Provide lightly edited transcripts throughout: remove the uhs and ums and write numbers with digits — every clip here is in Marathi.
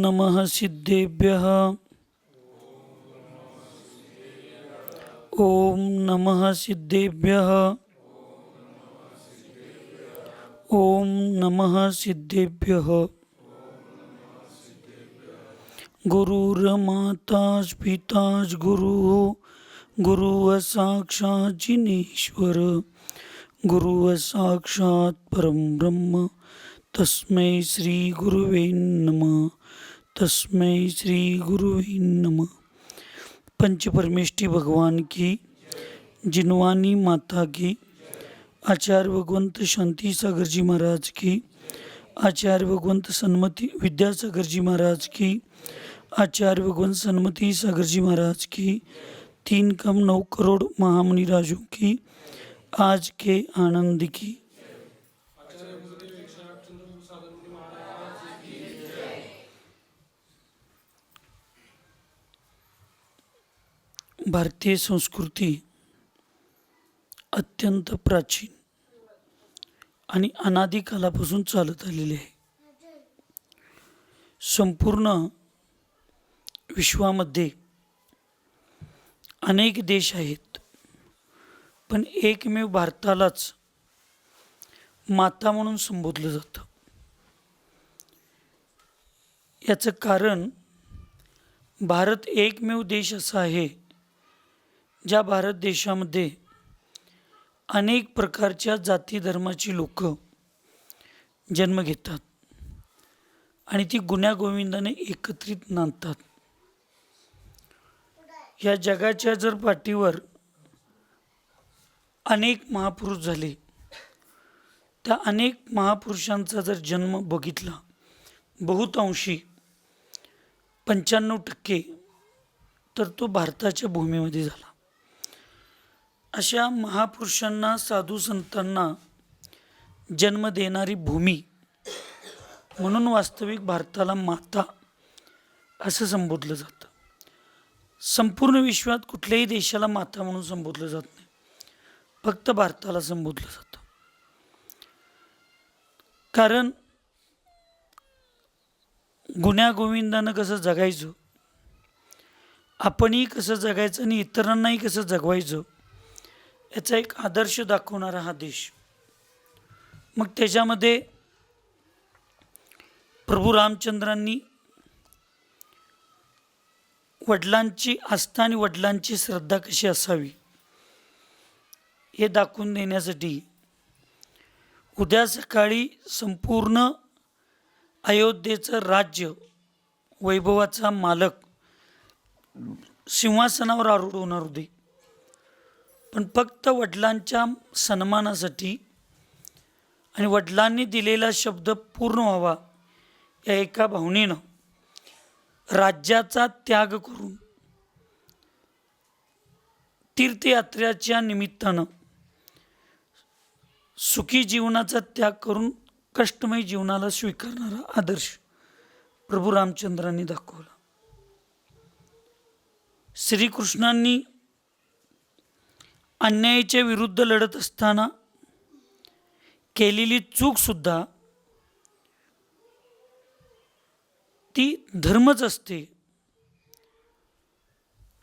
नमः सिद्धेभ्यः। ओम नमः सिद्धेभ्यः। ओम नमः सिद्धेभ्यः। गुरुर्माताच पिताच गुरुः गुरुः साक्षात् जिनेश्वर गुरुः साक्षात् परम ब्रह्म तस्मै श्री गुरुवे नमः। तस्मै श्री गुरुवे नमः। पंचपरमेष्ठी भगवान की, जिनवानी माता की, आचार्य भगवंत शांति सागर जी महाराज की, आचार्य भगवंत सन्मति विद्यासागर जी महाराज की, आचार्य भगवंत सन्मति सागर जी महाराज की, 3 करोड़ महामुनि राजों की आज के आनंद की। भारतीय संस्कृती अत्यंत प्राचीन आणि अनादी कालापासून चालत आलेली आहे. संपूर्ण विश्वामध्ये अनेक देश आहेत, पण एकमेव भारतालाच माता म्हणून संबोधलं जातं. याचं कारण भारत एकमेव देश असा आहे ज्या भारत देशामध्ये अनेक प्रकारच्या जाती धर्माची लोक जन्म घेतात आणि ती गुण्यागोविंदाने एकत्रित नांदतात. या जगाच्या जर पाठीवर अनेक महापुरुष झाले, त्या अनेक महापुरुषांचा जर जन्म बघितला, बहुतांशी 95% तर तो भारताच्या भूमीमध्ये झाला. अशा महापुरुषांना, साधू संतांना जन्म देणारी भूमी म्हणून वास्तविक भारताला माता असं संबोधलं जातं. संपूर्ण विश्वात कुठल्याही देशाला माता म्हणून संबोधलं जात नाही, फक्त भारताला संबोधलं जातं. कारण गुण्यागोविंदानं कसं जगायचं, आपणही कसं जगायचं आणि इतरांनाही कसं जगवायचं, याचा एक आदर्श दाखवणारा हा देश. मग त्याच्यामध्ये प्रभू रामचंद्रांनी वडिलांची आस्था आणि वडिलांची श्रद्धा कशी असावी हे दाखवून देण्यासाठी उद्या सकाळी संपूर्ण अयोध्येचं राज्य, वैभवाचा मालक सिंहासनावर आरूढ होणार होते. पण फक्त वडिलांच्या सन्मानासाठी आणि वडिलांनी दिलेला शब्द पूर्ण व्हावा या एका भावनेनं राज्याचा त्याग करून तीर्थयात्रेच्या निमित्तानं सुखी जीवनाचा त्याग करून कष्टमय जीवनाला स्वीकारणारा आदर्श प्रभू रामचंद्रांनी दाखवला. श्रीकृष्णांनी अन्यायाच्या विरुद्ध लढत असताना केलेली चूक सुद्धा ती धर्मच असते.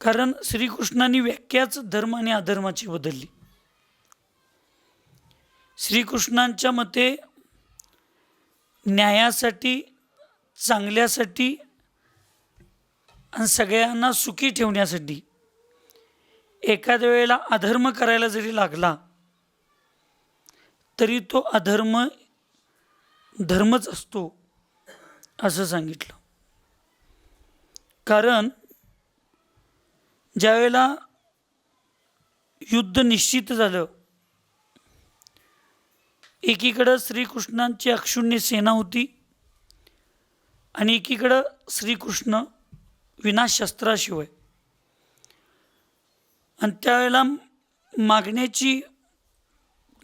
कारण श्रीकृष्णांनी व्याख्याच धर्म आणि अधर्माची बदलली. श्रीकृष्णांच्या मते न्यायासाठी, चांगल्यासाठी आणि सगळ्यांना सुखी ठेवण्यासाठी एखाद्या वेळेला अधर्म करायला जरी लागला तरी तो अधर्म धर्मच असतो असं सांगितलं. कारण ज्यावेळेला युद्ध निश्चित झालं, एकीकडं श्रीकृष्णांची अक्षुण्य सेना होती आणि एकीकडं श्रीकृष्ण विना शस्त्राशिवाय. आणि त्यावेळेला मागण्याची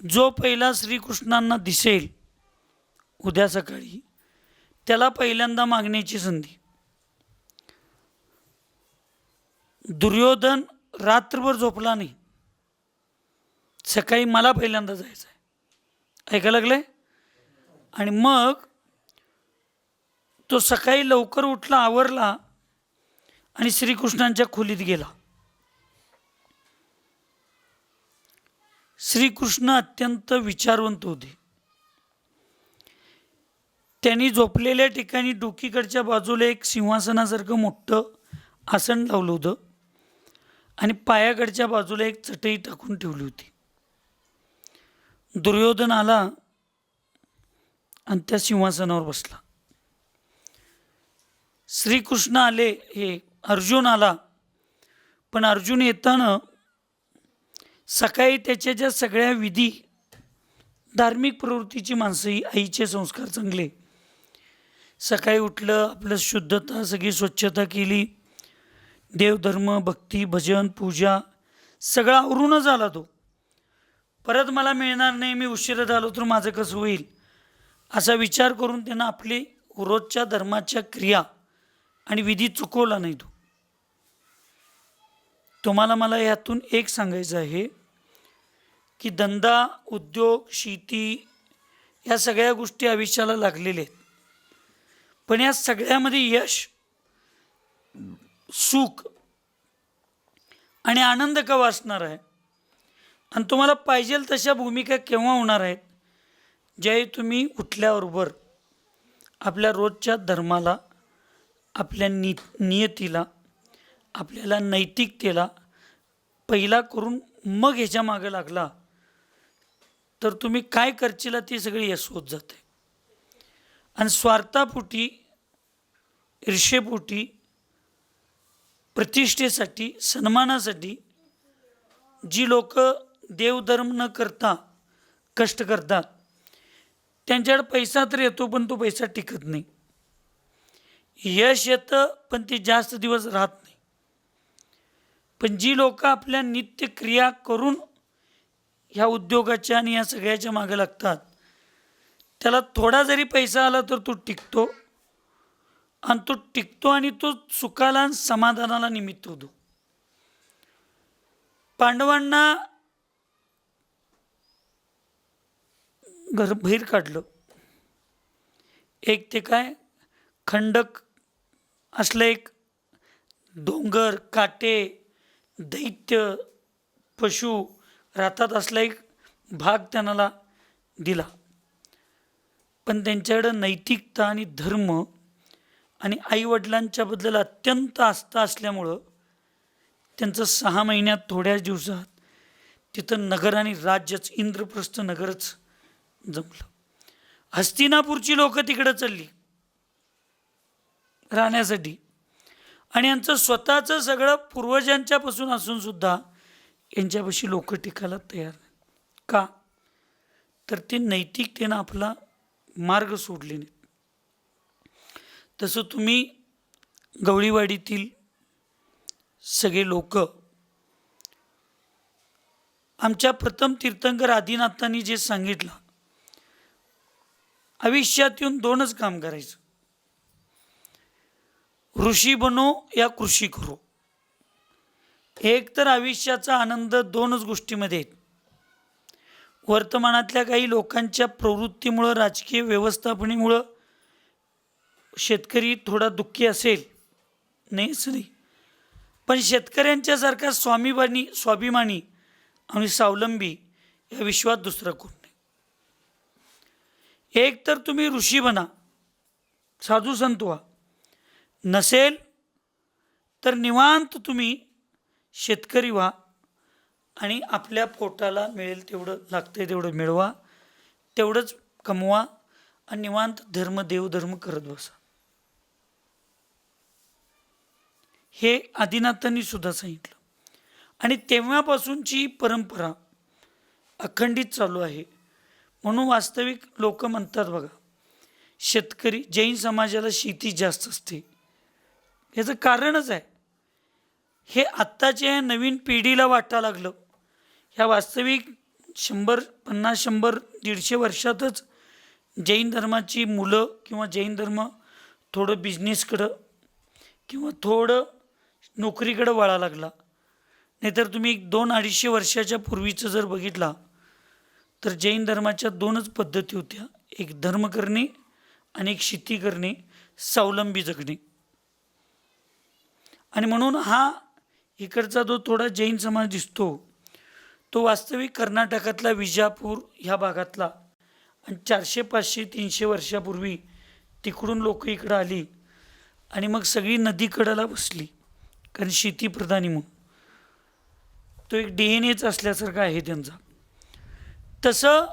जो पहिला श्रीकृष्णांना दिसेल उद्या सकाळी, त्याला पहिल्यांदा मागण्याची संधी. दुर्योधन रात्रभर झोपला नाही, सकाळी मला पहिल्यांदा जायचं आहे, ऐकायला लागले. आणि मग तो सकाळी लवकर उठला, आवरला आणि श्रीकृष्णांच्या खोलीत गेला. श्रीकृष्ण अत्यंत विचारवंत होते. त्यांनी झोपलेल्या ठिकाणी डोकीकडच्या बाजूला एक सिंहासनासारखं मोठं आसन लावलं होतं आणि पायाकडच्या बाजूला एक चटई टाकून ठेवली होती. दुर्योधन आला आणि त्या सिंहासनावर बसला. श्रीकृष्ण आले, हे अर्जुन आला, पण अर्जुन येताना सकाळी त्याच्या ज्या सगळ्या विधी, धार्मिक प्रवृत्तीची माणसं, ही आईचे संस्कार चांगले, सकाळी उठलं, आपलं शुद्धता, सगळी स्वच्छता केली, देवधर्म, भक्ती, भजन, पूजा सगळं आवरूनच आला तो. परत मला मिळणार नाही, मी उशिरा झालो तर माझं कसं होईल, असा विचार करून त्यानं आपली रोजच्या धर्माच्या क्रिया आणि विधी चुकवला नाही. तुम्हाला मला यातून एक सांगायचं आहे की धंदा, उद्योग, शेती या सगळ्या गोष्टी आयुष्याला लागलेल्या आहेत, पण या सगळ्यामध्ये यश, सुख आणि आनंद केव्हा असणार आहे आणि तुम्हाला पाहिजे तशा भूमिका केव्हा होणार आहेत, ज्यावेळी तुम्ही उठल्याबरोबर आपल्या रोजच्या धर्माला, आपल्या नियतीला, आपल्याला नैतिकतेला पहिला करून मग ह्याच्या मागं लागला तर तुम्ही काय करशील ती सगळी यश होत जाते. आणि स्वार्थापोटी, ईर्षेपोटी, प्रतिष्ठेसाठी, सन्मानासाठी जी लोक देवधर्म न करता कष्ट करतात, त्यांच्याकडे पैसा तर येतो पण तो पैसा टिकत नाही. यश येतं पण ते जास्त दिवस राहत नाही. पण जी लोक आपल्या नित्य क्रिया करून ह्या उद्योगाच्या आणि या सगळ्याच्या मागे लागतात, त्याला थोडा जरी पैसा आला तर तो टिकतो आणि तो सुखाला आणि समाधानाला निमित्त होतो. पांडवांना बाहेर काढलं. एक ते काय, खंडक असलं एक डोंगर, काटे, दैत्य, पशु राहतात असला एक भाग त्यांना दिला. पण त्यांच्याकडं नैतिकता आणि धर्म आणि आईवडिलांच्या बद्दल अत्यंत आस्था असल्यामुळं त्यांचं 6 महिन्यात, थोड्याच दिवसात तिथं नगर आणि राज्यच, इंद्रप्रस्थ नगरच जमलं. हस्तिनापूरची लोक तिकडं चालली राहण्यासाठी आणि यांचं स्वतःचं सगळं पूर्वजांच्यापासून असून सुद्धा यांच्यापाशी लोक टिकायला तयार नाही. का? तर ते नैतिकतेनं आपला मार्ग सोडले नाही. तसं तुम्ही गवळीवाडीतील सगळे लोक, आमच्या प्रथम तीर्थंकर आदिनाथांनी जे सांगितलं, आयुष्यात येऊन 2च काम करायचं, ऋषी बनो या कृषी करो. एक तर आयुष्याचा आनंद 2च गोष्टीमध्ये आहेत. वर्तमानातल्या काही लोकांच्या प्रवृत्तीमुळं, राजकीय व्यवस्थापनेमुळं शेतकरी थोडा दुःखी असेल, नाहीच नाही, पण शेतकऱ्यांच्यासारखा स्वाभिमानी आणि स्वावलंबी या विश्वात दुसरा कोण नाही. एक तर तुम्ही ऋषी बना, साधू संत व्हा, नसेल तर निवांत तुम्ही शेतकरी व्हा आणि आपल्या पोटाला मिळेल तेवढं, लागतंय तेवढं मिळवा, तेवढंच कमवा आणि निवांत देवधर्म करत बसा. हे आदिनाथांनी सुद्धा सांगितलं आणि तेव्हापासूनची परंपरा अखंडित चालू आहे. म्हणून वास्तविक लोक म्हणतात बघा, शेतकरी, जैन समाजाला शेती जास्त असते. याचं कारणच आहे, हे आत्ताच्या नवीन पिढीला वाटायला लागलं. ह्या वास्तविक 150, 100, 150 वर्षातच जैन धर्माची मुलं किंवा जैन धर्म थोडं बिझनेसकडं किंवा थोडं नोकरीकडं वळा लागला. नाहीतर तुम्ही 200-250 वर्षाच्या पूर्वीचं जर बघितला तर जैन धर्माच्या 2च पद्धती होत्या, एक धर्म करणे आणि एक शेती करणे. स्वावलंबी जगणे. आणि म्हणून हा इकडचा जो थोडा जैन समाज दिसतो तो वास्तविक कर्नाटकातला विजापूर ह्या भागातला, आणि 400, 500, 300 वर्षापूर्वी तिकडून लोक इकडं आली आणि मग सगळी नदीकडेला बसली, कारण शेतीप्रधानी म्हणून तो एक DNA असल्यासारखा आहे त्यांचा. तसं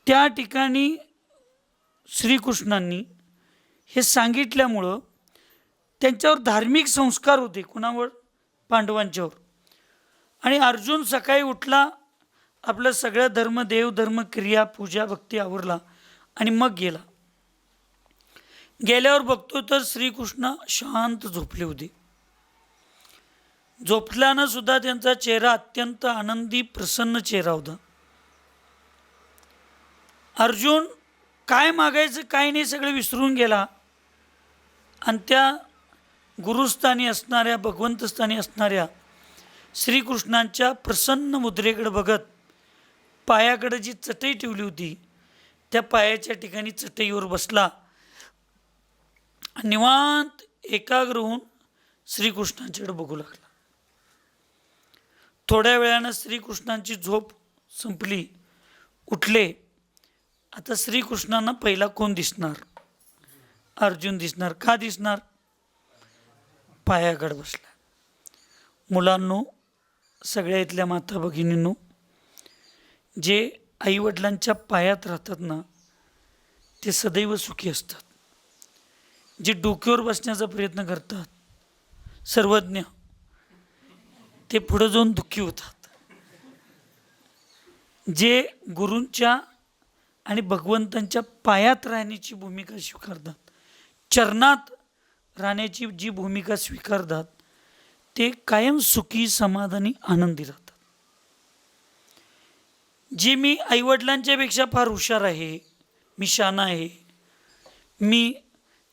त्या ठिकाणी श्रीकृष्णांनी हे सांगितल्यामुळं त्यांच्यावर धार्मिक संस्कार होते. कुणावर? पांडवांच्यावर. आणि अर्जुन सकाळी उठला, आपलं सगळं धर्म, देव धर्म, क्रिया, पूजा, भक्ती आवरला आणि मग गेला. गेल्यावर बघतो तर श्रीकृष्ण शांत झोपले होते. झोपल्यानं सुद्धा त्यांचा चेहरा अत्यंत आनंदी प्रसन्न चेहरा होता. अर्जुन काय मागायचं काय नाही सगळं विसरून गेला आणि त्या गुरुस्थानी असणाऱ्या, भगवंतस्थानी असणाऱ्या श्रीकृष्णांच्या प्रसन्न मुद्रेकडे बघत पायाकडे जी चटई ठेवली होती त्या पायाच्या ठिकाणी चटईवर बसला. निवांत एकाग्र होऊन श्रीकृष्णांच्याकडे बघू लागला. थोड्या वेळानं श्रीकृष्णांची झोप संपली, उठले. आता श्रीकृष्णांना पहिला कोण दिसणार? अर्जुन दिसणार. का दिसणार? पायाकडे बसला. मुलांनो, सगळ्या इथल्या माता भगिनींनो, जे आईवडिलांच्या पायात राहतात ना ते सदैव सुखी असतात. जे डोक्यावर बसण्याचा प्रयत्न करतात सर्वज्ञ, ते पुढे जाऊन दुःखी होतात. जे गुरूंच्या आणि भगवंतांच्या पायात राहण्याची भूमिका स्वीकारतात, चरणात राहण्याची जी भूमिका स्वीकारतात, ते कायम सुखी, समाधानी, आनंदी राहतात. जे मी आईवडिलांच्या पेक्षा फार हुशार आहे, मी शहाणा आहे, मी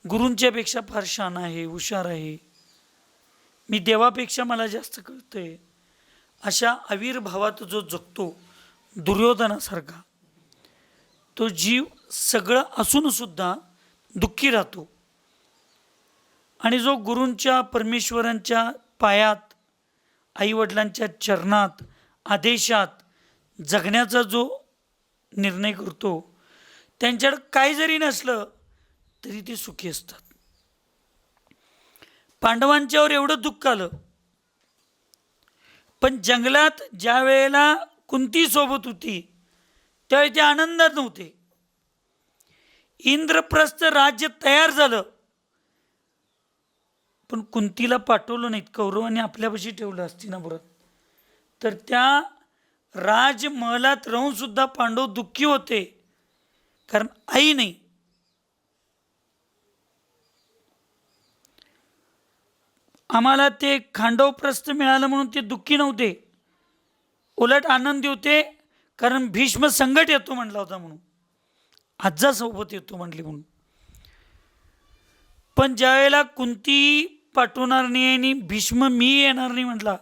गुरूंच्या पेक्षा फार शहाणा आहे, हुशार आहे, मी देवापेक्षा मला जास्त कळतंय, अशा आविर्भावात जो जगतो दुर्योधनासारखा, तो जीव सगळं असून सुद्धा दुःखी राहतो. आणि जो गुरूंच्या, परमेश्वरांच्या पायात, आईवडिलांच्या चरणात, आदेशात जगण्याचा जो निर्णय करतो, त्यांच्याकडे काय जरी नसलं तरी ते सुखी असतात. पांडवांच्यावर एवढं दुःख आलं, पण जंगलात ज्या वेळेला कुंती सोबत होती त्यावेळी ते आनंदात नव्हते. इंद्रप्रस्थ राज्य तयार झालं, पण कुंतीला पाठवलं नाहीत. कौरवांनी आपल्यापाशी ठेवलं हस्तिनापुरात. तर त्या राजमहलात राहून सुद्धा पांडव दुःखी होते, कारण आई नाही. आम्हाला ते खांडवप्रस्थ मिळालं म्हणून ते दुःखी नव्हते, उलट आनंदी होते, कारण भीष्म संकट येतो म्हणला होता म्हणून, आजा सोबत येतो म्हणली म्हणून. पण ज्या वेळेला कुंती पाठवणार नाही आणि भीष्म मी येणार नाही म्हटला,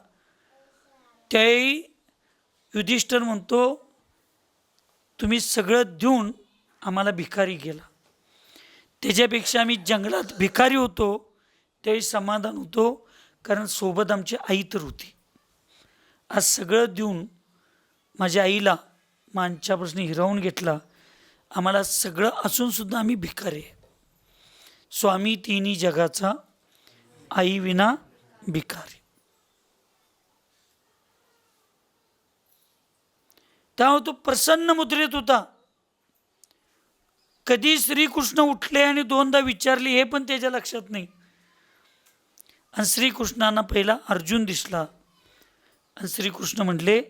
त्यावेळी युधिष्ठिर म्हणतो, तुम्ही सगळं देऊन आम्हाला भिकारी केला, त्याच्यापेक्षा आम्ही जंगलात भिकारी होतो त्यावेळी समाधान होतो, कारण सोबत आमची आई तर होती. आज सगळं देऊन माझ्या आईला मांच्यापासून हिरावून घेतला, आम्हाला सगळं असून सुद्धा आम्ही भिकारी आहे. स्वामी तिन्ही जगाचा, आई विना भिकारी. त्यामुळे तो प्रसन्न मुद्रेत होता. कधी श्रीकृष्ण उठले आणि दोनदा विचारले हे पण त्याच्या लक्षात नाही. आणि श्रीकृष्णांना पहिला अर्जुन दिसला आणि श्रीकृष्ण म्हटले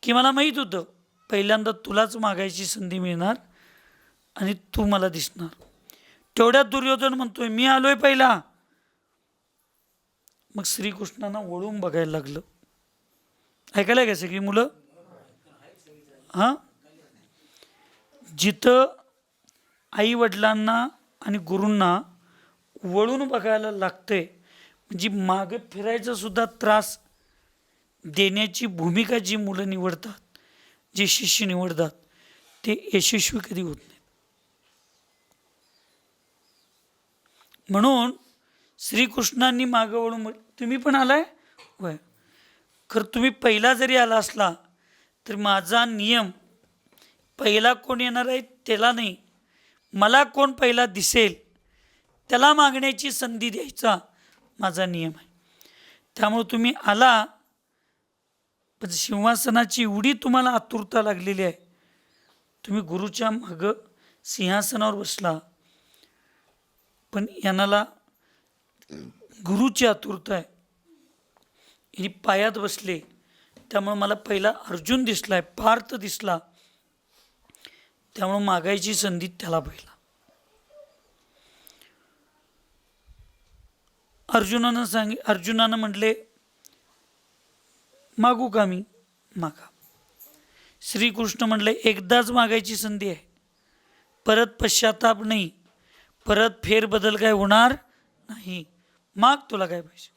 की मला माहीत होतं पहिल्यांदा तुलाच मागायची संधी मिळणार आणि तू मला दिसणार. तेवढ्यात दुर्योधन म्हणतोय मी आलोय पहिला. मग श्रीकृष्णांना वळून बघायला लागलं. ऐकायला का सगळी मुलं? हां, जिथं आई वडिलांना आणि गुरूंना वळून बघायला लागतंय, म्हणजे मागे फिरायचा सुद्धा त्रास देण्याची भूमिका जी मुलं निवडतात, जे शिष्य निवडतात, ते यशस्वी कधी होत नाही. म्हणून श्रीकृष्णांनी मागं वळून तुम्ही पण आलाय वय, खरं तुम्ही पहिला जरी आला असला तर माझा नियम पहिला कोण येणार आहे त्याला नाही, मला कोण पहिला दिसेल त्याला मागण्याची संधी द्यायचा माझा नियम आहे. त्यामुळे तुम्ही आला, पण सिंहासनाची एवढी तुम्हाला आतुरता लागलेली आहे, तुम्ही गुरुच्या मागं सिंहासनावर बसला, पण यानाला गुरुची आतुरता आहे, यांनी पायात बसले. त्यामुळे मला पहिला अर्जुन दिसलाय, पार्थ दिसला, त्यामुळे मागायची संधी त्याला पहिला. अर्जुनानं म्हटले मागू का मी? मागा. श्रीकृष्ण म्हटले एकदाच मागायची संधी आहे, परत पश्चाताप नाही, परत फेरबदल काय होणार नाही, माग तुला काय पाहिजे.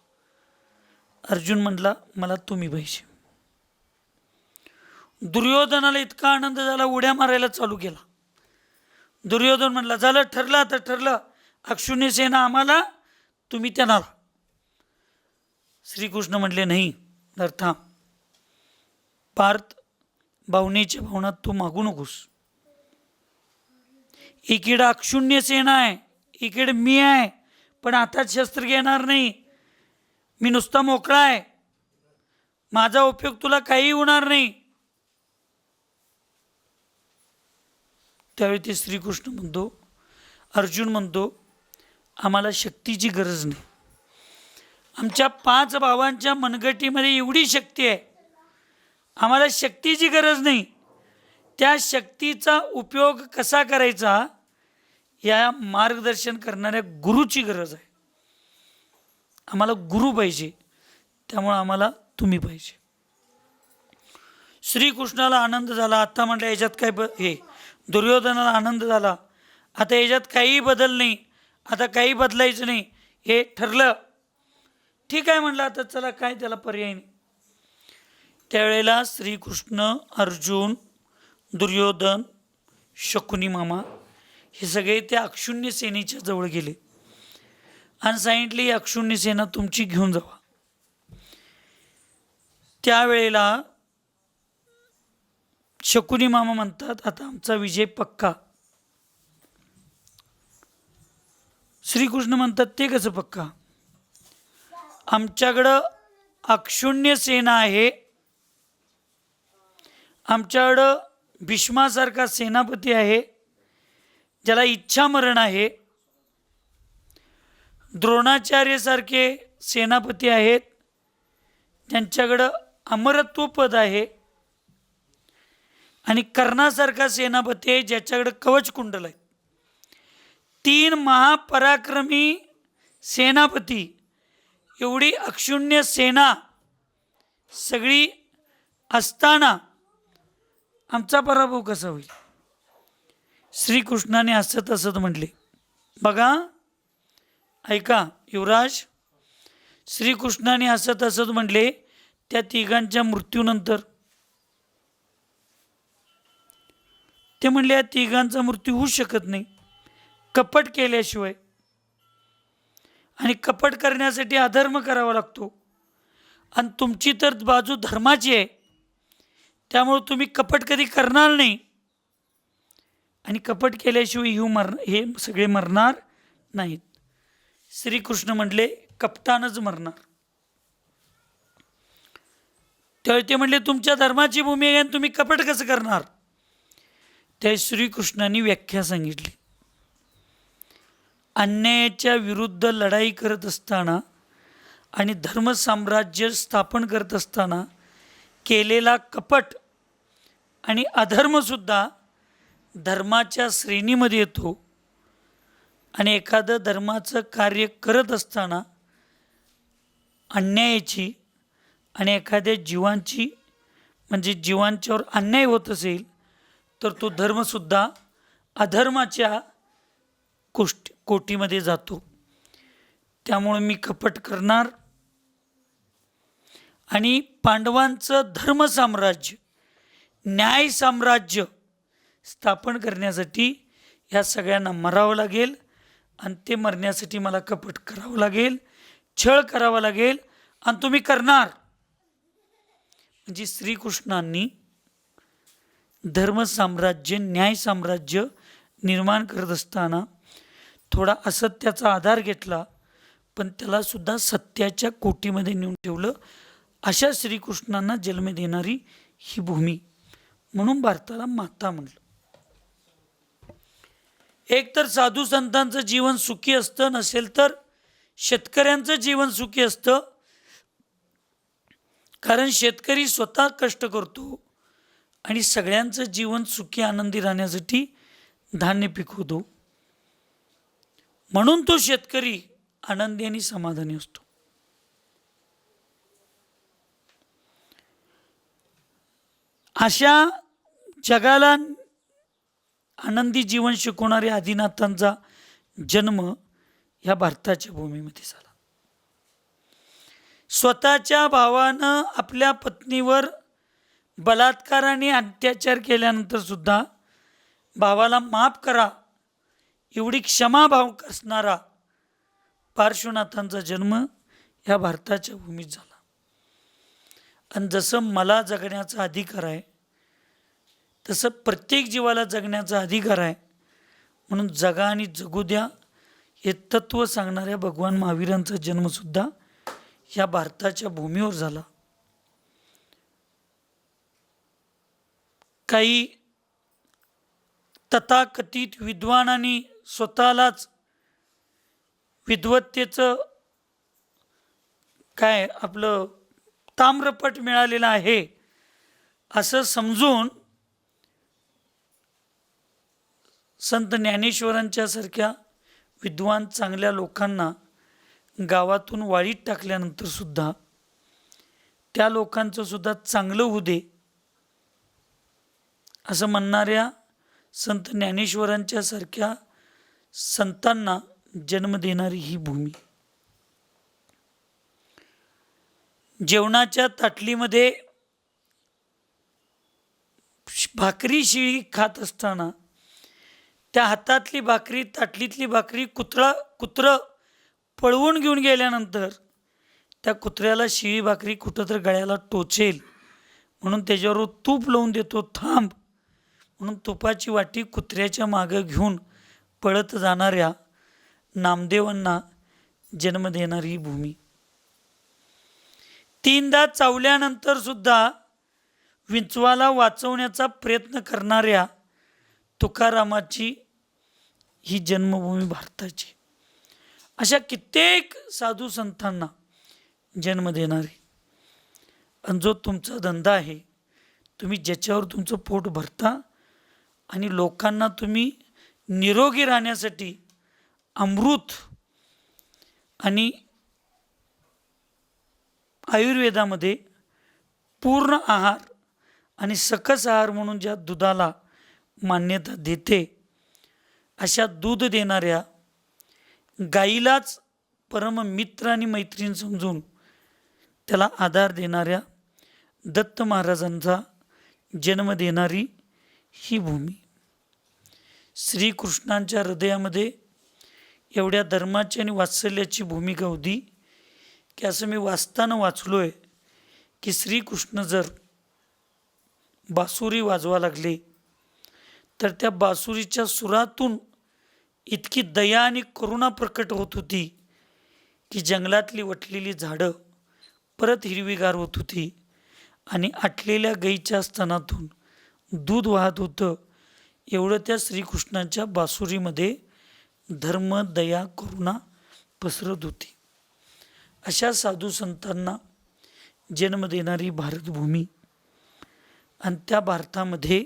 अर्जुन म्हटला मला तुम्ही पाहिजे. दुर्योधनाला इतका आनंद झाला, उड्या मारायला चालू केला. दुर्योधन म्हटला झालं, ठरलं, आता ठरलं, अक्षुण्य सेना आम्हाला, तुम्ही त्यांना. श्रीकृष्ण म्हटले नाही, तर थांब, पार्थ भावनेच्या भावनात तू मागू नकोस. इकडे अक्षुण्य सेना आहे, इकडे मी आहे, पण हातात शस्त्र घेणार नाही, मी नुसता मोकळा आहे, माझा उपयोग तुला काही होणार नाही. त्यावेळी ते श्रीकृष्ण म्हणतो, अर्जुन म्हणतो आम्हाला शक्तीची गरज नाही, आमच्या 5 भावांच्या मनगटीमध्ये एवढी शक्ती आहे, आम्हाला शक्तीची गरज नाही, त्या शक्तीचा उपयोग कसा करायचा या मार्गदर्शन करणाऱ्या गुरुची गरज आहे. आम्हाला गुरु पाहिजे, त्यामुळे आम्हाला तुम्ही पाहिजे. श्रीकृष्णाला आनंद झाला. आता म्हटलं याच्यात काय हे दुर्योधनाला आनंद झाला, आता याच्यात काही बदल नाही, आता काही बदलायचं नाही, हे ठरलं. ठीक आहे म्हटलं, आता चला काय त्याला पर्याय नाही. त्यावेळेला श्रीकृष्ण, अर्जुन, दुर्योधन, शकुनी मामा हे सगळे त्या अक्षुण्य सेनेच्या जवळ गेले आणि सांगितले अक्षुण्य सेना तुमची घेऊन जावा. त्यावेळेला शकुनी मामा म्हणतात आता आमचा विजय पक्का. श्रीकृष्ण म्हणतात ते कसं पक्का? आमच्याकडं अक्षुण्य सेना आहे, आमच्याकडं भीष्मासारखा सेनापती आहे ज्याला इच्छामरण आहे, द्रोणाचार्यसारखे सेनापती आहेत त्यांच्याकडं अमरत्व पद आहे, आणि कर्णासारखा सेनापती आहे ज्याच्याकडे कवच कुंडल आहे. 3 महापराक्रमी सेनापती, एवढी अक्षुण्य सेना सगळी असताना आमचा पराभव कसा होईल? श्रीकृष्णाने हसत हसत म्हटले बघा, ऐका युवराज, श्रीकृष्णाने हसत हसत म्हटले त्या तिघांच्या मृत्यूनंतर, ते म्हणले या तिघांचा मृत्यू होऊ शकत नाही कपट केल्याशिवाय, आणि कपट करण्यासाठी अधर्म करावा लागतो, आणि तुमची तर बाजू धर्माची आहे, त्यामुळे तुम्ही कपट कधी करणार नाही, आणि कपट केल्याशिवाय हे सगळे मरणार नाहीत. श्रीकृष्ण म्हटले कपटानच मरणार. त्यावेळी ते म्हणले तुमच्या धर्माची भूमी आहे आणि तुम्ही कपट कसं करणार? त्या श्रीकृष्णांनी व्याख्या सांगितली. अन्यायाच्या विरुद्ध लढाई करत असताना आणि धर्मसाम्राज्य स्थापन करत असताना केलेला कपट आणि अधर्मसुद्धा धर्माच्या श्रेणीमध्ये येतो, आणि एखादं धर्माचं कार्य करत असताना अन्यायाची आणि एखाद्या जीवांची म्हणजे जीवांच्यावर अन्याय होत असेल तर तो धर्मसुद्धा अधर्माच्या कोटीमध्ये जातो. त्यामुळे मी कपट करणार, आणि पांडवांचं धर्मसाम्राज्य, न्याय साम्राज्य स्थापन करण्यासाठी ह्या सगळ्यांना मरावं लागेल, आणि ते मरण्यासाठी मला कपट करावं लागेल, छळ करावा लागेल आणि तुम्ही करणार. म्हणजे श्रीकृष्णांनी धर्मसाम्राज्य, न्याय साम्राज्य निर्माण करत असताना थोडा असत्याचा आधार घेतला, पण त्याला सुद्धा सत्याच्या कोटीमध्ये नेऊन ठेवलं. अशा श्रीकृष्णांना जन्म देणारी ही भूमी, म्हणून भारताला माता म्हणलं. एक तर साधू संतांचं जीवन सुखी असतं, नसेल तर शेतकऱ्यांचं जीवन सुखी असतं. कारण शेतकरी स्वतः कष्ट करतो आणि सगळ्यांचं जीवन सुखी आनंदी राहण्यासाठी धान्य पिकवतो. म्हणून तो शेतकरी आनंदी आणि समाधानी असतो. अशा जगाला आनंदी जीवन शिकवणाऱ्या आदिनाथांचा जन्म या भारताच्या भूमीमध्ये झाला. स्वतःच्या भावानं आपल्या पत्नीवर बलात्काराने अत्याचार केल्यानंतर सुद्धा भावाला माफ करा एवढी क्षमाभाव असणारा पार्श्वनाथांचा जन्म या भारताच्या भूमीत झाला. आणि जसं मला जगण्याचा अधिकार आहे तसं प्रत्येक जीवाला जगण्याचा अधिकार आहे, म्हणून जगा आणि जगू द्या हे तत्त्व सांगणाऱ्या भगवान महावीरांचा जन्मसुद्धा या भारताच्या भूमीवर झाला. काही तथाकथित विद्वानांनी स्वतःलाच विद्वत्तेचं काय आपलं ताम्रपट मिळालेलं आहे असं समजून संत ज्ञानेश्वरांच्या सारख्या विद्वान चांगल्या लोकांना गावातून वाळीत टाकल्यानंतर सुद्धा त्या लोकांचं सुद्धा चांगलं होऊ दे असं म्हणणाऱ्या संत ज्ञानेश्वरांच्या सारख्या संतांना जन्म देणारी ही भूमी. जेवणाच्या ताटलीमध्ये भाकरी शिळी खात असताना त्या हातातली भाकरी, ताटलीतली भाकरी कुत्रं पळवून घेऊन गेल्यानंतर त्या कुत्र्याला शिळी भाकरी कुठं तर गळ्याला टोचेल म्हणून त्याच्यावर तूप लावून देतो, थांब म्हणून तुपाची वाटी कुत्र्याच्या मागं घेऊन पळत जाणाऱ्या नामदेवांना जन्म देणारी भूमी. 3दा चावल्यानंतर सुद्धा विंचवाला वाचवण्याचा प्रयत्न करणाऱ्या तुकारामाची ही जन्मभूमी भारताची. अशा कित्येक साधू संतांना जन्म देणारी. आणि जो तुमचा धंदा आहे, तुम्ही ज्याच्यावर तुमचं पोट भरता आणि लोकांना तुम्ही निरोगी राहण्यासाठी अमृत आणि आयुर्वेदामध्ये पूर्ण आहार आणि सकस आहार म्हणून ज्या दुधाला मान्यता देते, अशा दूध देणाऱ्या गाईलाच परममित्र आणि मैत्रीण समजून त्याला आधार देणाऱ्या दत्त महाराजांचा जन्म देणारी ही भूमी. श्रीकृष्णांच्या हृदयामध्ये एवढ्या धर्माची आणि वात्सल्याची भूमिका होती की असं मी वाचताना वाचलो आहे की श्रीकृष्ण जर बासुरी वाजवा लागले तर त्या बासुरीच्या सुरातून इतकी दया आणि करुणा प्रकट होत होती की जंगलातली वटलेली झाडं परत हिरवीगार होत होती आणि आटलेल्या गाईच्या स्तनातून दूध वाहत होतं. एवढं त्या श्रीकृष्णाच्या बासुरीमध्ये धर्म, दया, करुणा पसरत होती. अशा साधू संतांना जन्म देणारी भारतभूमी. आणि त्या भारतामध्ये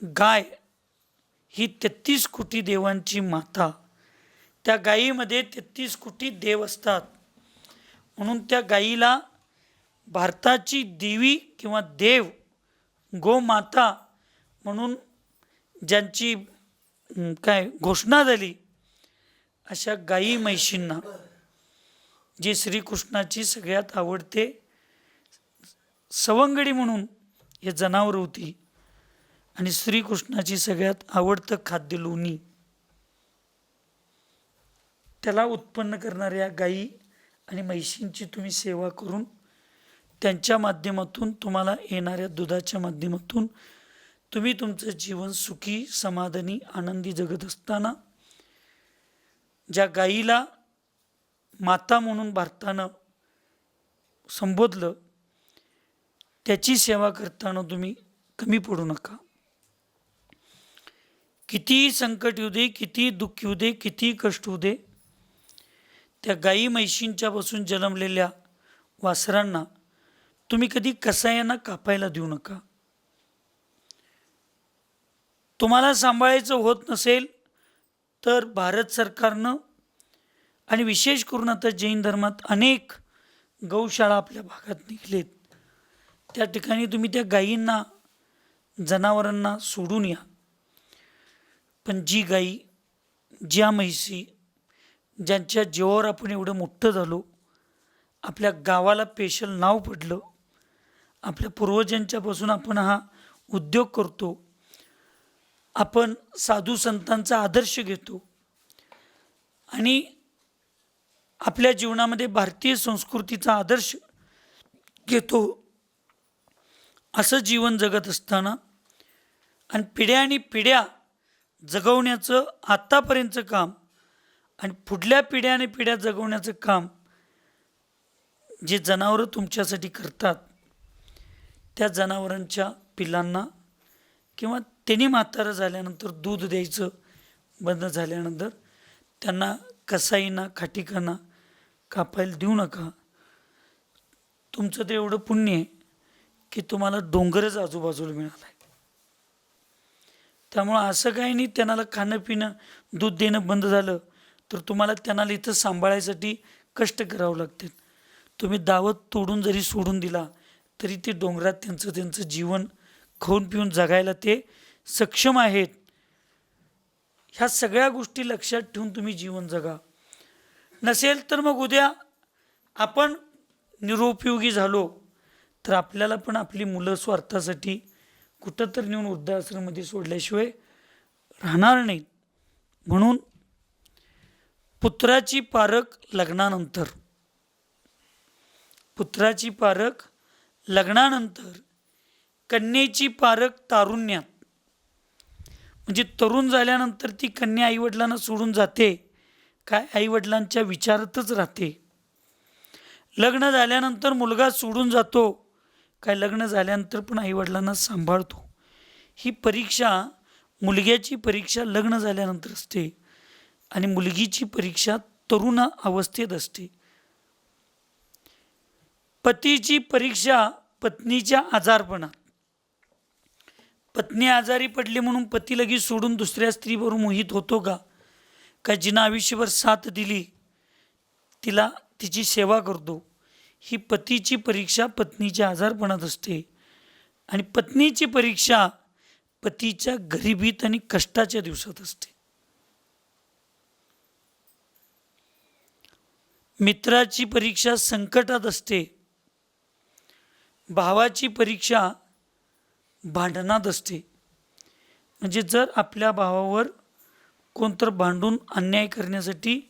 गाय ही 33 कोटी देवांची माता. त्या गायीमध्ये 33 कोटी देव असतात, म्हणून त्या गायीला भारताची देवी किंवा देव, गोमाता म्हणून ज्यांची काय घोषणा झाली, अशा गायी म्हैशींना जी श्रीकृष्णाची सगळ्यात आवडते सवंगडी म्हणून हे जनावर होती आणि श्रीकृष्णाची सगळ्यात आवडतं खाद्य लोणी. त्याला उत्पन्न करणाऱ्या गायी आणि म्हैशींची तुम्ही सेवा करून त्यांच्या माध्यमातून तुम्हाला येणाऱ्या दुधाच्या माध्यमातून तुम्ही तुमचं जीवन सुखी समाधानी आनंदी जगत असताना ज्या गायीला माता म्हणून भारतानं संबोधलं त्याची सेवा करताना तुम्ही कमी पडू नका. कितीही संकट येऊ दे, कितीही दुःख येऊ दे, कितीही कष्ट होऊ दे, त्या गायी म्हैशींच्या पासून जन्मलेल्या वासरांना तुम्ही कधी कसायांना कापायला देऊ नका. तुम्हाला सांभाळायचं होत नसेल तर भारत सरकारनं आणि विशेष करून आता जैन धर्मात अनेक गौशाळा आपल्या भागात निघलेत. त्या ठिकाणी तुम्ही त्या गायींना जनावरांना सोडून या. पण जी गाई, ज्या म्हैसी, ज्यांच्या जीवावर आपण एवढं मोठं झालो, आपल्या गावाला स्पेशल नाव पडलं, आपल्या पूर्वजांच्यापासून आपण हा उद्योग करतो, आपण साधू संतांचा आदर्श घेतो आणि आपल्या जीवनामध्ये भारतीय संस्कृतीचा आदर्श घेतो, असं जीवन जगत असताना आणि पिढ्या आणि पिढ्या जगवण्याचं आत्तापर्यंतचं काम आणि पुढल्या पिढ्या आणि पिढ्या जगवण्याचं काम जे जनावरं तुमच्यासाठी करतात, त्या जनावरांच्या पिलांना किंवा त्यांनी म्हातारं झाल्यानंतर दूध द्यायचं बंद झाल्यानंतर त्यांना कसाईंना खाटीकांना कापायला देऊ नका. तुमचं ते एवढं पुण्य आहे की तुम्हाला डोंगरच आजूबाजूला मिळाला आहे. त्यामुळं असं काही नाही त्यांना खाणं पिणं दूध देणं बंद झालं तर तुम्हाला त्यांना इथं सांभाळायसाठी कष्ट करावं लागतील. तुम्ही दावत तोडून जरी सोडून दिला तरी ते डोंगरात त्यांचं जीवन खाऊन पिऊन जगायला ते सक्षम आहेत. ह्या सगळ्या गोष्टी लक्षात ठेवून तुम्ही जीवन जगा. नसेल तर मग उद्या आपण निरुपयोगी झालो तर आपल्याला पण आपली मुलं स्वार्थासाठी कुठं तर नेऊन वृद्धाश्रममध्ये सोडल्याशिवाय राहणार नाहीत. म्हणून पुत्राची पारख लग्नानंतर, पुत्राची पारख लग्नानंतर, कन्येची पारख तारुण्यात. म्हणजे तरुण झाल्यानंतर ती कन्या आईवडिलांना सोडून जाते काय, आईवडिलांच्या विचारातच राहते. लग्न झाल्यानंतर मुलगा सोडून जातो काय, लग्न झाल्यानंतर पण आईवडिलांना सांभाळतो. ही परीक्षा, मुलग्याची परीक्षा लग्न झाल्यानंतर असते आणि मुलगीची परीक्षा तरुण अवस्थेत असते. पतीची परीक्षा पत्नीच्या आजारपणात. पत्नी आजारी पडली म्हणून पती लगेच सोडून दुसऱ्या स्त्रीबरोबर मोहित होतो का? का जिनं आयुष्यभर साथ दिली तिला तिची सेवा करतो. ही पतीची परीक्षा पत्नीच्या आजारपणात असते आणि पत्नीची परीक्षा पतीच्या गरिबीत आणि कष्टाच्या दिवसात असते. मित्राची परीक्षा संकटात असते. भावाची परीक्षा भांडणात असते. म्हणजे जर आपल्या भावावर कोणतर भांडून अन्याय करण्यासाठी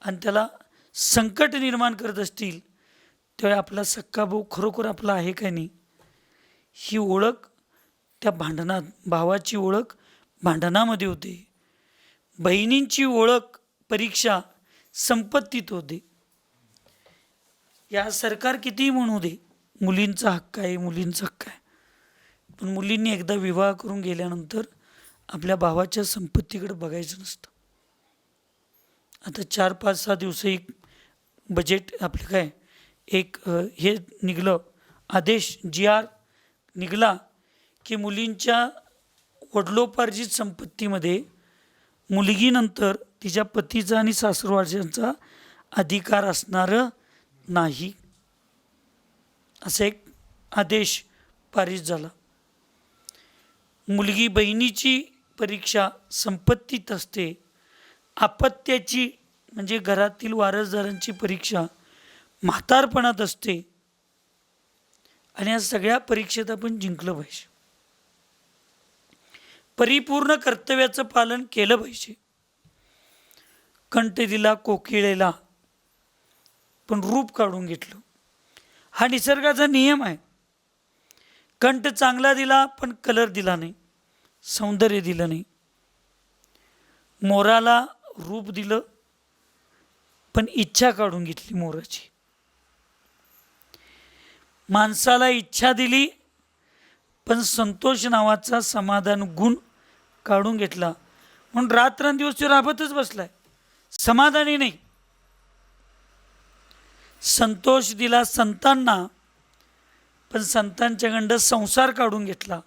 आणि त्याला संकट निर्माण करत असतील त्यावेळी आपला सक्का भाऊ खरोखर आपला आहे का नाही, ही ओळख त्या भांडणात, भावाची ओळख भांडणामध्ये होते. बहिणींची ओळख परीक्षा संपत्तीत होते. या सरकार कितीही म्हणू दे मुलींचा हक्क आहे, मुलींचा हक्क आहे, पण मुलींनी एकदा विवाह करून गेल्यानंतर आपल्या भावाच्या संपत्तीकडे बघायचं नसतं. आता 4-5-6 दिवस एक बजेट आपलं काय एक हे निघलं, आदेश GR निघला की मुलींच्या वडिलोपार्जित संपत्तीमध्ये मुलगीनंतर तिच्या पतीचा आणि सासरवाड्यांचा अधिकार असणारं नाही, असा एक आदेश पारित झाला. मुलगी बहिणीची परीक्षा संपत्तीत असते. अपत्याची म्हणजे घरातील वारसदारांची परीक्षा म्हातारपणात असते. आणि या सगळ्या परीक्षेत आपण जिंकलं पाहिजे. परिपूर्ण कर्तव्याचं पालन केलं पाहिजे. कंठ दिला कोकिळेला पण रूप काढून घेतलं. हा निसर्गाचा नियम आहे. कंठ चांगला दिला पण कलर दिला नाही, सौंदर्य दिलं नाही. मोराला रूप दिलं पण इच्छा काढून घेतली मोराची. माणसाला इच्छा दिली पण संतोष नावाचा समाधान गुण काढून घेतला. म्हणून रात्रंदिवस तो राबतच बसलाय, समाधानी नाही. संतोष दिला संतांना पण संतांच्याकडं संसार काढून घेतला.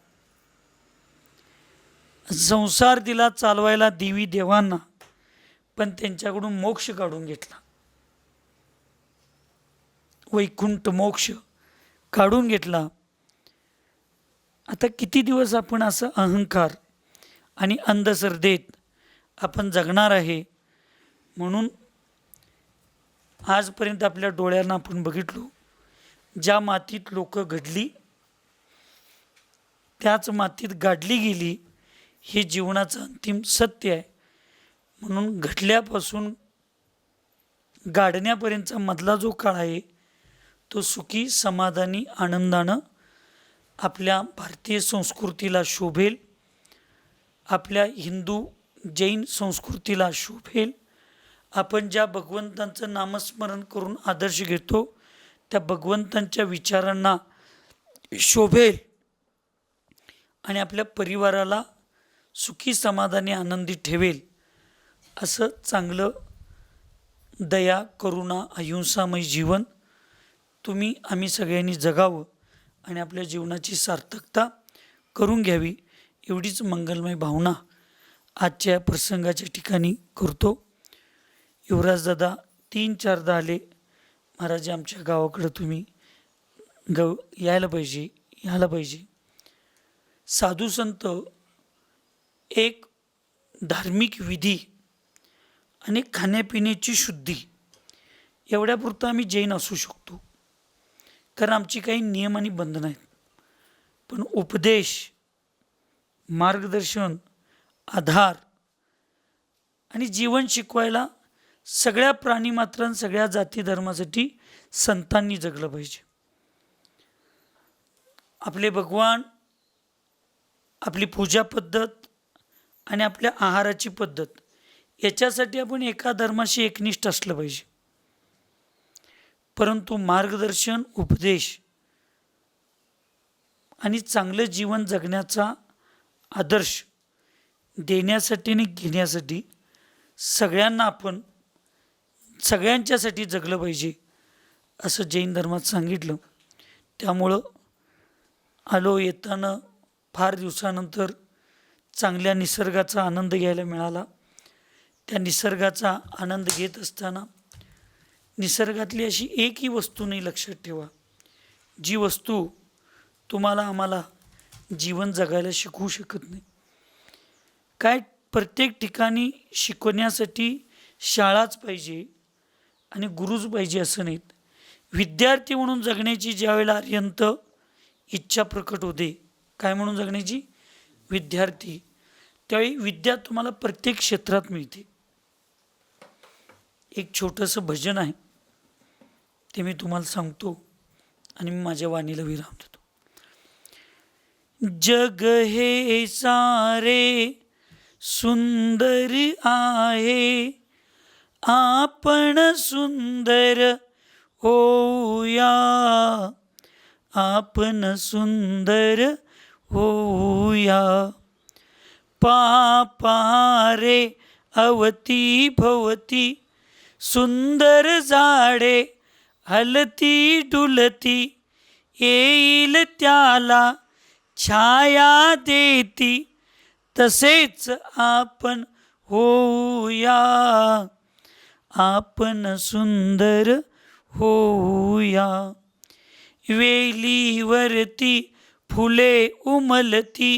संसार दिला चालवायला देवी देवांना पण त्यांच्याकडून मोक्ष काढून घेतला. वैकुंठ मोक्ष काढून घेतला. आता किती दिवस आपण असं अहंकार आणि अंधश्रद्धेत आपण जगणार आहे. म्हणून आजपर्यंत आपल्या डोळ्यांना आपण बघितलो, ज्या मातीत लोक घडली त्याच मातीत गाडली गेली, हे जीवनाचं अंतिम सत्य आहे. म्हणून घडल्यापासून गाडण्यापर्यंतचा मधला जो काळ आहे तो सुखी समाधानी आनंदानं आपल्या भारतीय संस्कृतीला शोभेल, आपल्या हिंदू जैन संस्कृतीला शोभेल. आपण ज्या भगवंतांचं नामस्मरण करून आदर्श घेतो त्या भगवंतांच्या विचारांना शोभेल आणि आपल्या परिवाराला सुखी समाधानी आनंदी ठेवेल. असं चांगलं दया करुणा अहिंसामय जीवन तुम्ही आम्ही सगळ्यांनी जगावं आणि आपल्या जीवनाची सार्थकता करून घ्यावी, एवढीच मंगलमय भावना आजच्या प्रसंगाच्या ठिकाणी करतो. युवराज दादा 3-4दा आले, महाराज आमच्या गावाकडं तुम्ही यायला पाहिजे. साधू संत एक धार्मिक विधी आणि खाण्यापिण्याची शुद्धी एवढ्यापुरतं आम्ही जैन असू शकतो, कारण आमची काही नियम आणि बंधनं आहेत. पण उपदेश, मार्गदर्शन, आधार आणि जीवन शिकवायला सगळ्या प्राणीमात्रां सगळ्या जाती धर्मासाठी संतांनी जगलं पाहिजे. आपले भगवान, आपली पूजा पद्धत आणि आपल्या आहाराची पद्धत याच्यासाठी आपण एका धर्माशी एकनिष्ठ असलं पाहिजे. परंतु मार्गदर्शन, उपदेश आणि चांगलं जीवन जगण्याचा आदर्श देण्यासाठी आणि घेण्यासाठी सगळ्यांना आपण सगळ्यांच्यासाठी जगलं पाहिजे असं जैन धर्मात सांगितलं. त्यामुळं आलो. येताना फार दिवसानंतर चांगल्या निसर्गाचा आनंद घ्यायला मिळाला. त्या निसर्गाचा आनंद घेत असताना निसर्गातली अशी एकही वस्तू नाही, लक्षात ठेवा, जी वस्तू तुम्हाला आम्हाला जीवन जगायला शिकवू शकत नाही. काय प्रत्येक ठिकाणी शिकवण्यासाठी शाळाच पाहिजे आणि गुरुच पाहिजे असं नाहीत. विद्यार्थी म्हणून जगण्याची ज्यावेळेला अत्यंत इच्छा प्रकट होते, काय म्हणून जगण्याची, विद्यार्थी, त्यावेळी विद्या तुम्हाला प्रत्येक क्षेत्रात मिळते. एक छोटंसं भजन आहे, ते मी तुम्हाला सांगतो आणि मी माझ्या वाणीला विराम देतो. जग हे सारे सुंदर आहे, आपण सुंदर होऊया, आपण सुंदर होऊया. पापारे अवती भवती सुंदर झाडे हलती डुलती, येईल त्याला छाया देती, तसेच आपण होऊया, आपण सुंदर होऊया. वेलीवरती फुले उमलती,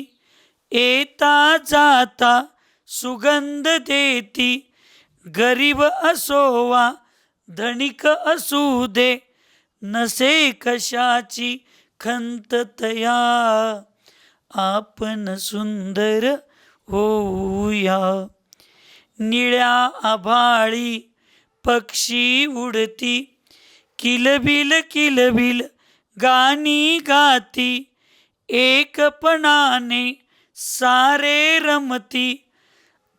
येता जाता सुगंध देती, गरीब असो वा धनिक असू दे, नसे कशाची खंत तया, आपण सुंदर होऊया. निळ्या आभाळी पक्षी उडती, किलबिल किलबिल गाणी गाती, एकपणाने सारे रमती,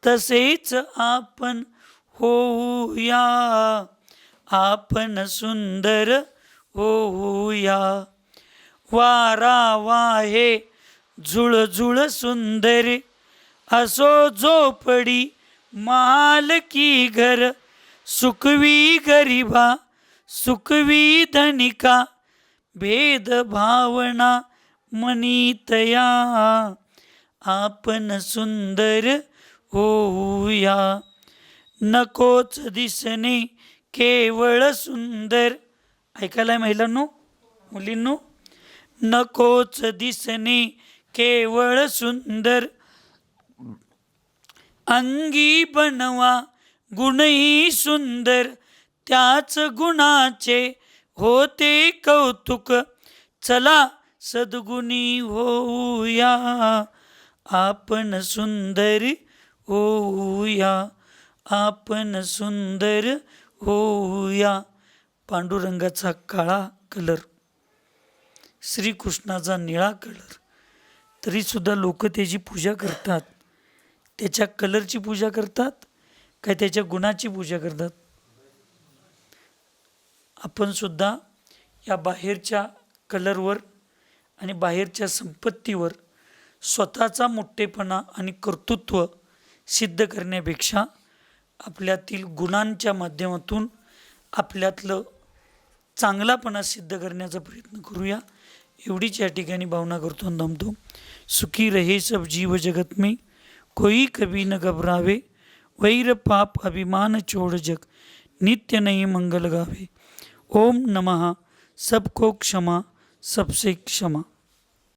तसेच आपण होऊया, आपण सुंदर होऊया. वारा वाहे झुळझुळ सुंदर, असो झोपडी महाल की घर, सुखवी गरिबा सुखवी धनिका, भेद भावना मनीतया, आपण सुंदर होऊया. नकोच दिसणे केवळ सुंदर, ऐकायला महिलांनो मुलींनो, नकोच दिसणे केवळ सुंदर, अंगी बनवा गुणही सुंदर, त्याच गुणाचे होते कौतुक, चला सद्गुणी होऊया, आपण सुंदर होऊया, आपण सुंदर होऊया. पांडुरंगाचा काळा कलर, श्रीकृष्णाचा निळा कलर, तरीसुद्धा लोक त्याची पूजा करतात. त्याच्या कलरची पूजा करतात काय त्याच्या गुणाची पूजा करतात? आपण सुद्धा या बाहेरच्या कलरवर आणि बाहेरच्या संपत्तीवर स्वतःचा मोठेपणा आणि कर्तृत्व सिद्ध करण्यापेक्षा आपल्यातील गुणांच्या माध्यमातून आपल्यातलं चांगलापणा सिद्ध करण्याचा प्रयत्न करूया. एवढीच या ठिकाणी भावना करतो आणि थांबतो. सुखी रहे सब जीव जगत में, कोई कभी न घबरावे, वैर पाप अभिमान छोड़ जग, नित्य नई मंगल गावे. ओम नमः. सबको क्षमा सबसे क्षमा.